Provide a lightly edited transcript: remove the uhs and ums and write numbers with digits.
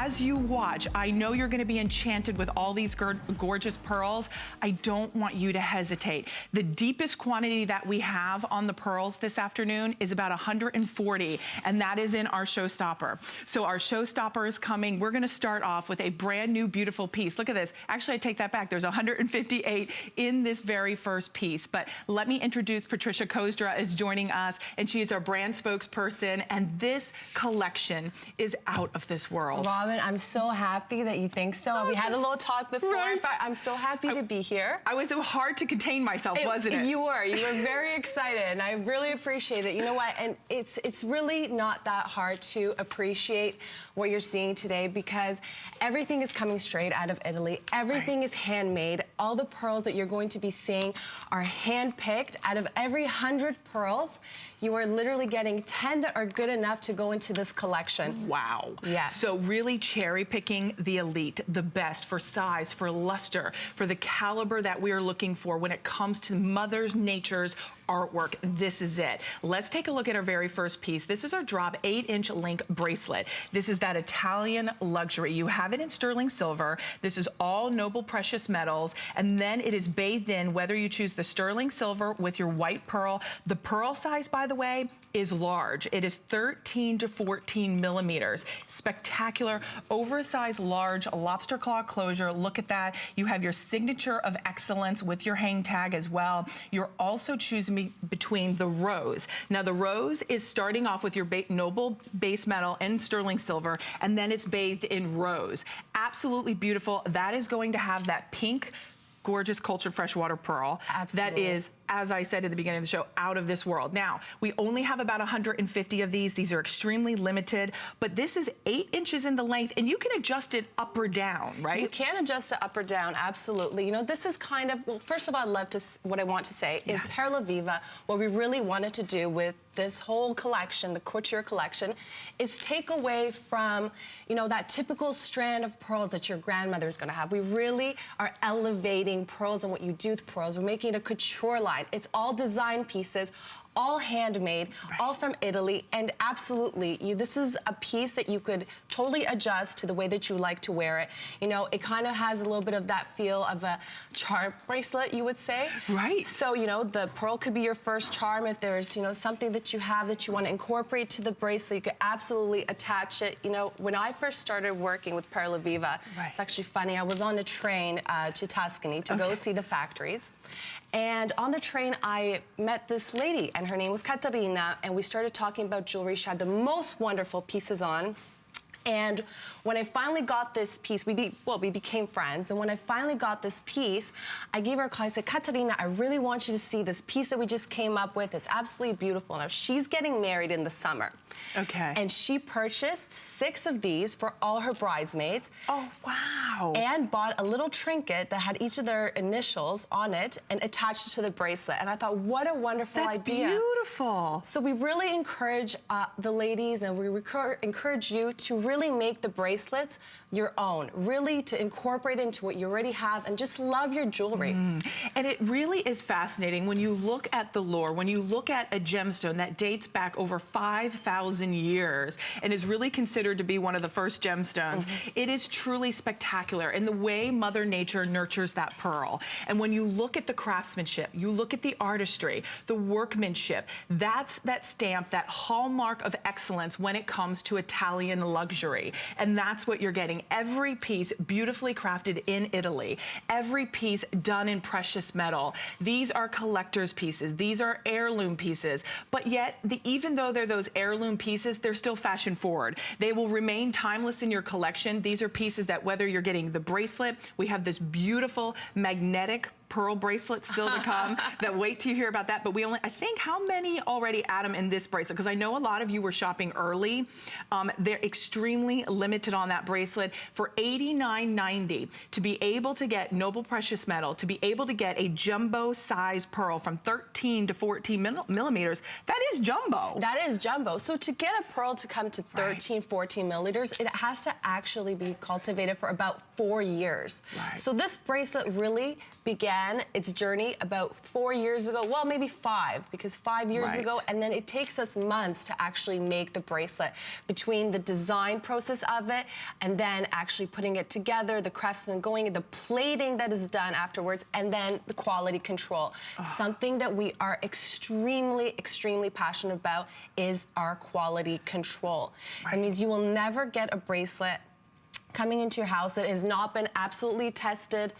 as you watch, I know you're gonna be enchanted with all these gorgeous pearls. I don't want you to hesitate. The deepest quantity that we have on the pearls this afternoon is about 140, and that is in our showstopper. So our showstopper is coming. We're gonna start off with a brand new, beautiful piece. Look at this. Actually, I take that back. There's 158 in this very first piece. But let me introduce Patricia Kozdra is joining us, and she is our brand spokesperson, and this collection is out of this world. Robin, I'm so happy that you think so. We had a little talk before, right. but I'm so happy to be here. I was so hard to contain myself, wasn't it? You were very excited, and I really appreciate it. You know what, and it's really not that hard to appreciate what you're seeing today, because everything is coming straight out of Italy. Everything is handmade. All the pearls that you're going to be seeing are hand-picked. Out of every 100 pearls, you are literally getting 10 that are good enough to go into this collection. Wow. Yeah. So really cherry picking the elite, the best for size, for luster, for the caliber that we are looking for when it comes to Mother Nature's artwork. This is it. Let's take a look at our very first piece. This is our drop 8-inch link bracelet. This is that Italian luxury. You have it in sterling silver. This is all noble precious metals, and then it is bathed in, whether you choose the sterling silver with your white pearl. The pearl size, by the way, is large. It is 13 to 14 millimeters. Spectacular, oversized, large lobster claw closure. Look at that. You have your signature of excellence with your hang tag as well. You're also choosing between the rose. Now the rose is starting off with your noble base metal and sterling silver, and then it's bathed in rose. Absolutely beautiful. That is going to have that pink, gorgeous cultured freshwater pearl. Absolutely. That is, as I said at the beginning of the show, out of this world. Now, we only have about 150 of these. These are extremely limited, but this is 8 inches in the length, and you can adjust it up or down, right? You can adjust it up or down, absolutely. You know, this is kind of, well, first of all, what I want to say is Perlaviva, what we really wanted to do with this whole collection, the couture collection, is take away from, you know, that typical strand of pearls that your grandmother is going to have. We really are elevating pearls and what you do with pearls. We're making it a couture line. It's all design pieces, all handmade, all from Italy, and absolutely, this is a piece that you could totally adjust to the way that you like to wear it. You know, it kind of has a little bit of that feel of a charm bracelet, you would say. Right. So, you know, the pearl could be your first charm. If there's, you know, something that you have that you want to incorporate to the bracelet, you could absolutely attach it. You know, when I first started working with Perlaviva, it's actually funny, I was on a train to Tuscany to go see the factories. And on the train, I met this lady, and her name was Caterina, and we started talking about jewelry. She had the most wonderful pieces on. And when I finally got this piece, we became friends. And when I finally got this piece, I gave her a call. I said, Caterina, I really want you to see this piece that we just came up with. It's absolutely beautiful. Now, she's getting married in the summer. Okay. And she purchased 6 of these for all her bridesmaids. Oh, wow. And bought a little trinket that had each of their initials on it and attached it to the bracelet. And I thought, what a wonderful idea. That's beautiful. So we really encourage the ladies, and we encourage you to really make the bracelets your own, really to incorporate into what you already have and just love your jewelry. And it really is fascinating when you look at the lore, when you look at a gemstone that dates back over 5,000 years and is really considered to be one of the first gemstones. It is truly spectacular in the way Mother Nature nurtures that pearl. And when you look at the craftsmanship, you look at the artistry, the workmanship, that's that stamp, that hallmark of excellence when it comes to Italian luxury. And that's what you're getting. Every piece beautifully crafted in Italy, every piece done in precious metal. These are collector's pieces. These are heirloom pieces. But yet, even though they're those heirloom pieces, they're still fashion forward. They will remain timeless in your collection. These are pieces that whether you're getting the bracelet, we have this beautiful magnetic pearl bracelet still to come. That wait till you hear about that. But we only, I think, how many already, Adam, in this bracelet? Because I know a lot of you were shopping early. They're extremely limited on that bracelet. For $89.90, to be able to get noble precious metal, to be able to get a jumbo size pearl from 13 to 14 millimeters, that is jumbo. That is jumbo. So to get a pearl to come to 13, 14 milliliters, it has to actually be cultivated for about 4 years. So this bracelet really began began its journey about 4 years ago. Well, maybe 5, because 5 years ago, and then it takes us months to actually make the bracelet. Between the design process of it and then actually putting it together, the craftsman going, the plating that is done afterwards, and then the quality control. Something that we are extremely, extremely passionate about is our quality control. That means you will never get a bracelet coming into your house that has not been absolutely tested,